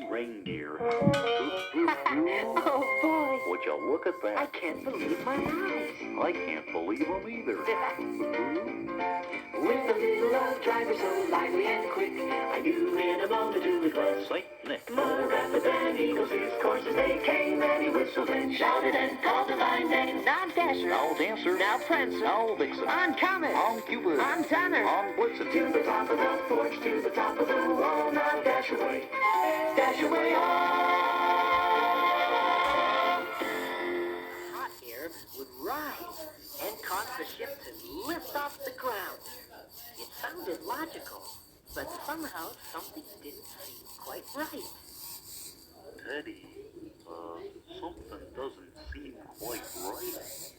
Reindeer. Oh, boy. Would you look at that? I can't believe my eyes. I can't believe them either. With a little love driver so lively and quick, I knew in a moment who it was. Saint Nick. More rapid than eagles, his courses they came, and he whistled and shouted and called the fine names. Now Dasher. Now Dancer. Now Prancer. Now Vixen. On Comet. On Cupid. On Donner. On Blitzen. To the top of the porch, to the top of the wall, now dash away on. Hot air would rise and cause the ship to lift off the ground. It sounded logical, but somehow something didn't seem quite right. Teddy, something doesn't seem quite right.